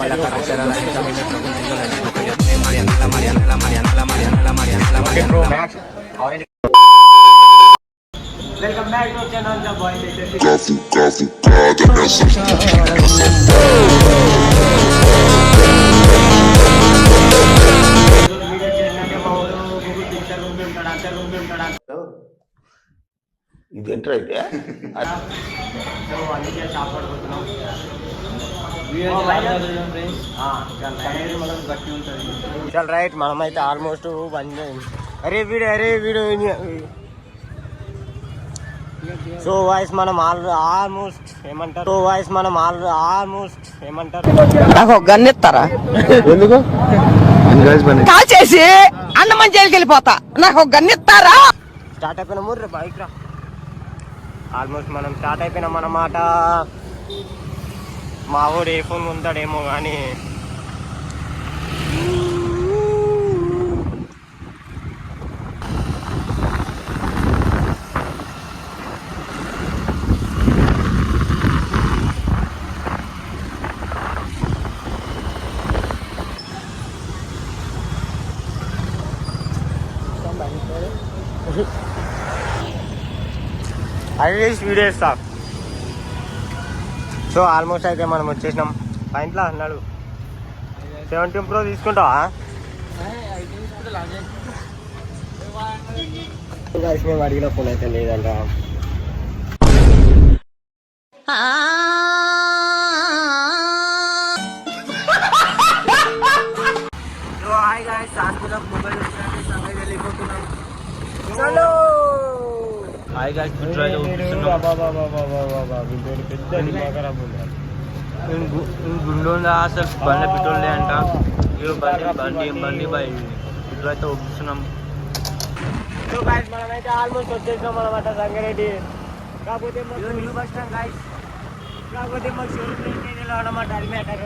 Welcome back to channel The Boy Latest. ఇది enter అయితే అందుకే షాప్ పడుకుంటున్నాం. చల్ రైట్, మనమైతే ఆల్మోస్ట్ అరే వీడియో సో వాయిస్ మనం ఆల్మోస్ట్ ఏమంటారు నాకు ఒక గన్ ఇస్తారా? ఎందుకు కాల్ చేసి అన్నమని జైలుకి వెళ్ళిపోతా. నాకు ఒక గన్ ఇస్తారా? స్టార్ట్ అయిపోయినా మూడు బైక్ రా. ఆల్మోస్ట్ మనం స్టార్ట్ అయిపోయినాం అన్నమాట. మా ఊడు ఏ ఫోన్ ఉంటాడేమో కానీ వీడియో ఇస్తా. సో ఆల్మోస్ట్ అయితే మనం వచ్చేసినాం. పాయింట్లో అన్నాడు 17 Pro తీసుకుంటావా? మేము అడిగిన ఫోన్ అయితే లేదంట. హాయ్ గాయ్స్, మొబైల్ వెళ్ళిపోతున్నాం. చలో హాయ్ గాయ్స్, గుండు ఉందా అసలు బండి పెట్రోల్ అంట. బండి బై పెట్రోల్ అయితే ఒప్పిస్తున్నాం. మనమైతే ఆల్మోస్ట్ వచ్చేసినాం అనమాట సంగారెడ్డి. కాకపోతే న్యూ బస్ స్టాండ్ గాయ్స్. కాకపోతే మాకు షోరూమ్ అనమాట. అది మ్యాటర్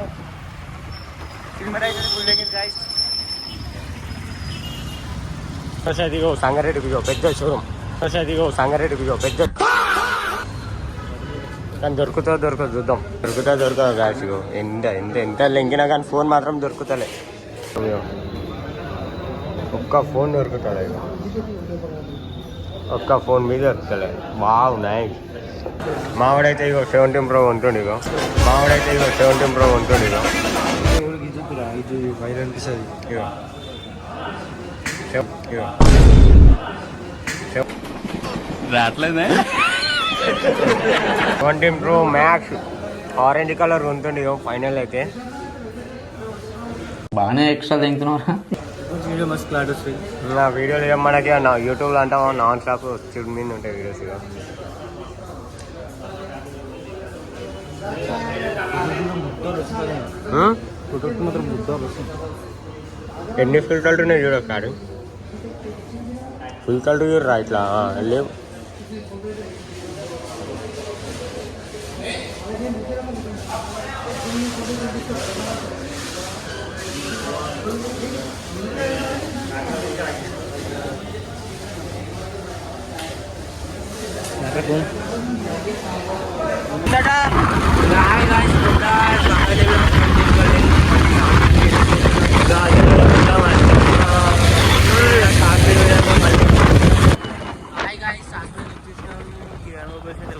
సినిమా అయితే ఫుల్ గాయ్స్. ఇదిగో సంగారెడ్డికి పెద్ద షోరూమ్. సంగారెడ్డికి పెద్ద కానీ దొరకదు చూద్దాం. దొరకదు గాయస్. ఎంత లెంకినా కానీ ఫోన్ మాత్రం దొరుకుతలే. ఒక్క ఫోన్ దొరుకుతుంది. ఒక్క ఫోన్ మీద దొరుకుతలే. Wow nice. మావాడైతే ఇగో 17 Pro ఉంటుంది. ఇగో 17 Pro ఉంటుంది. రావట్లేదే. 17 Pro Max ఆరెంజ్ కలర్ ఉంటుంది. ఫైనల్ అయితే బాగానే ఎక్స్ట్రా తింటున్నారా? వీడియో మస్తు క్లారిటీ వస్తుంది. నా వీడియోలు మనకి నా యూట్యూబ్లో అంటావా నాన్ స్టాప్ వచ్చి మీద ఉంటాయి వీడియోస్. ఇక ఎన్ని ఫిల్టర్లు ఉన్నాయి చూడ కాడు. ఫిల్టర్లు చూడరా ఇట్లా లేవు.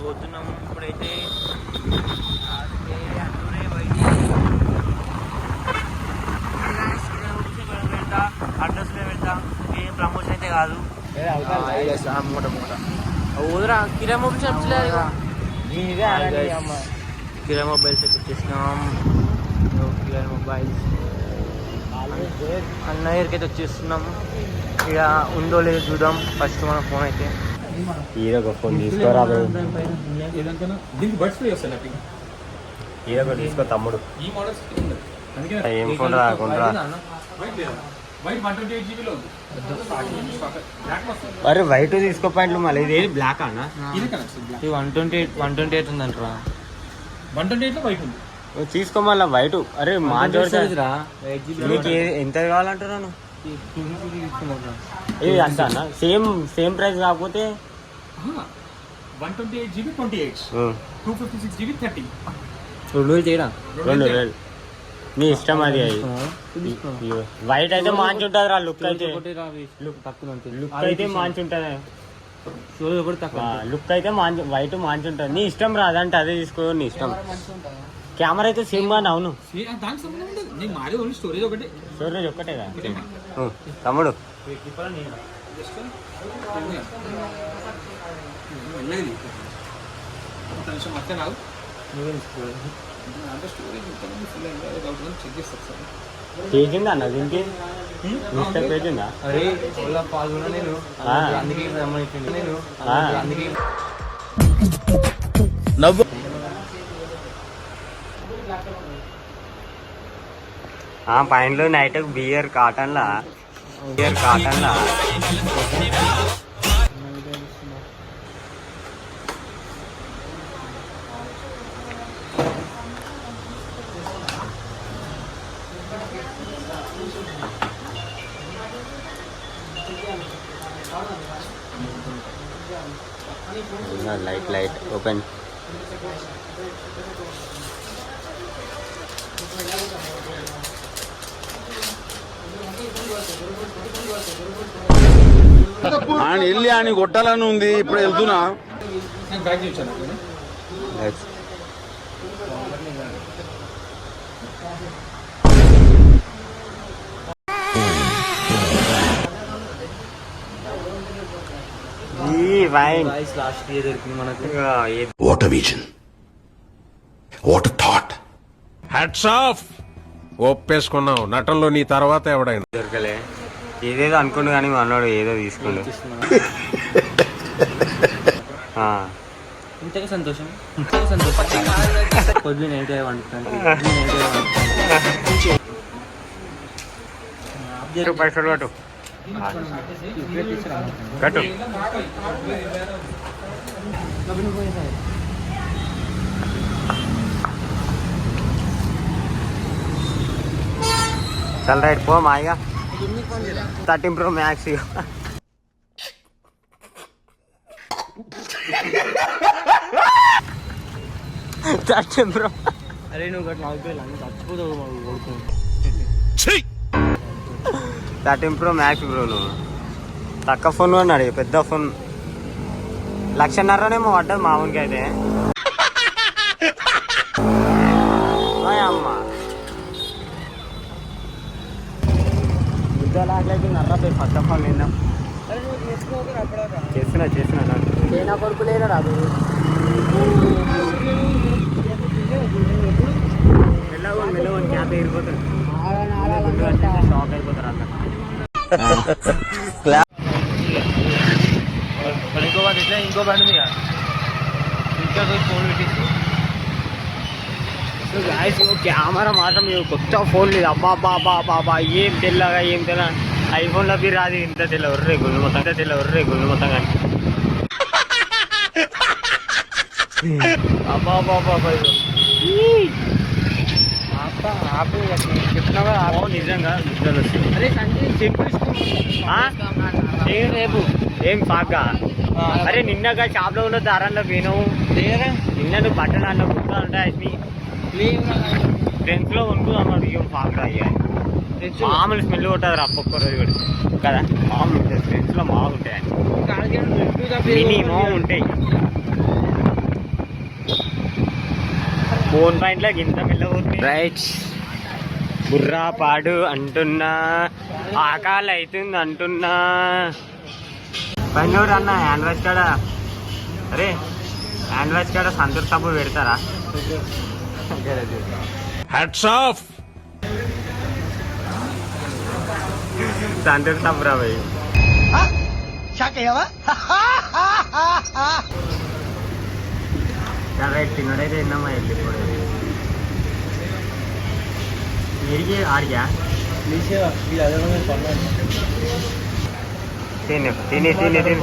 పోతున్నాం ఇప్పుడైతే. అడ్రస్ వెళ్తా. ఏం ప్రమోషన్ అయితే కాదు. ఊదరా కిరా మొబైల్స్ కిరా మొబైల్స్ అయితే వచ్చేసినాం. కిరా మొబైల్స్ అన్న దగ్గరికి అయితే వచ్చేస్తున్నాం. ఇక ఉందో లేదో చూద్దాం. ఫస్ట్ మన ఫోన్ అయితే ఒక ఫోన్ తీసుకోరా. తీసుకో తమ్ముడు. ఏం ఫోన్ రాకుండా అరే వైట్ తీసుకో పాయింట్లు. మళ్ళీ ఇది బ్లాక్ అన్న. 128 ఉందంటరా. 128 వైట్ ఉంది. తీసుకో మళ్ళీ వైట్. అరే మా చూడరా మీకు ఎంత కావాలంటున్నాను. ఇది అంత అన్న సేమ్ ప్రైస్ కాకపోతే 128GB 28, 256GB 30. 2000 తేడా. 2000 నీ ఇష్టం అది వైట్ అయితే మంచి ఉంటుంది రా లుక్ అయితే లుక్ అయితే మంచి ఉంటుంది లుక్ అయితే వైట్ మంచి ఉంటుంది నీ ఇష్టం రా అదంటే అదే తీసుకో నీ ఇష్టం కెమెరా అయితే సేమ్ గానే అవును స్టోరేజ్ ఒక్కటే కదా తమ్ముడు చేసిందా అన్న దీనికి మిస్టేక్ పెట్టిందా పైనలో నైట్ బియర్ కాటన్లా లైట్ ఓపెన్ ఆయన వెళ్ళి ఆయన కొట్టాలని ఉంది ఇప్పుడు వెళ్తున్నా What a vision. What a thought. Hats off ఒప్పేసుకున్నావు నటనలో నీ తర్వాత ఎవడైనా దొరకలే ఏదేదో అనుకోండు కానీ అన్నాడు ఏదో తీసుకోండు ఇంతగా సంతోషం పొద్దున పైసలు కట్టు కట్టు चल राइट पो आएगा 13 Pro Max 13 Pro అరే నువ్వు చచ్చిపోతావు 13 Pro Max బ్రో నువ్వు తక్కువ ఫోన్ అన్నాడు పెద్ద ఫోన్ 1,50,000 పడ్డది మామూలుగా అయితే అమ్మ లాగలేదు నర్రపోయి ఫస్ట్ ఆఫ్ ఆల్ నిన్న చేస్తున్నా చైనా కొడుకు లేరా రాదు మెల్లవని క్యాప్ ఎగిరిపోతారు షాక్ అయిపోతారు అట్లా ఇంకో బండి మీద ఇంకా ఫోన్ పెట్టింది కెమెరా మాత్రం కొత్త ఫోన్ లేదు అబ్బా బాబా ఏం తెల్లగా ఏం తెల్ల ఐఫోన్లో బి రాదు ఇంత తెల్ల ఉర్రే గుళ్ళు మొత్తం కానీ అబ్బా నిజంగా రేపు ఏం పాగా అరే నిన్నగా షాప్లో ఉన్న దారాల్లో పోయినావు నిన్న నువ్వు బట్టలు అన్న కుర్తా ఉంటాయి ఫ్రెండ్స్ లో కొనుక్కుందాం ఏం పాగా అయ్యాయి మామూలు స్మెల్ కొట్టదు రా ఒక్క రోజు కూడా కదా మామూలు ఉంటుంది ఫ్రెండ్స్ లో మామూలు ఉంటాయి మినిమం ఉంటాయి ఫోన్ పాయింట్లో ఇంత మెల్లబోతుంది రైట్ బుర్రా పాడు అంటున్నా ఆకాలు అవుతుంది అంటున్నా పైన అన్న హ్యాండ్ వాష్ కాడ అరే హ్యాండ్ వాష్ కాడ సంతూర్ సబ్బు పెడతారా హ్యాట్స్ ఆఫ్ సంతూర్ సబ్బు రా భయ్ రైట్ తిన్నడైతే తిన్నామా వెళ్ళిపోయి ఎరిగి ఆడిగా తిని తిని తిని తిని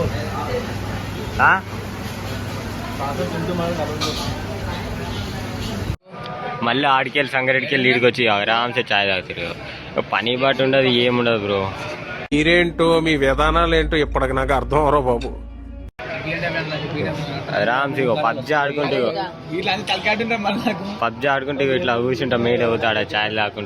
మళ్ళీ ఆడికెళ్ళి సంగారెడ్డికెళ్ళి ఈడికి వచ్చి ఆరామ్సే చాయ్ తాగుతారు పని బాటు ఉండదు ఏముండదు బ్రో మీరేంటో మీ విధానాలు ఏంటో ఇప్పటికి నాకు అర్థం అవరో బాబు ఆరామ్స్ పబ్జి ఆడుకుంటే ఇట్లా కూర్చుంటాం మేడ అవుతాడు ఛాయ్ లేకుండా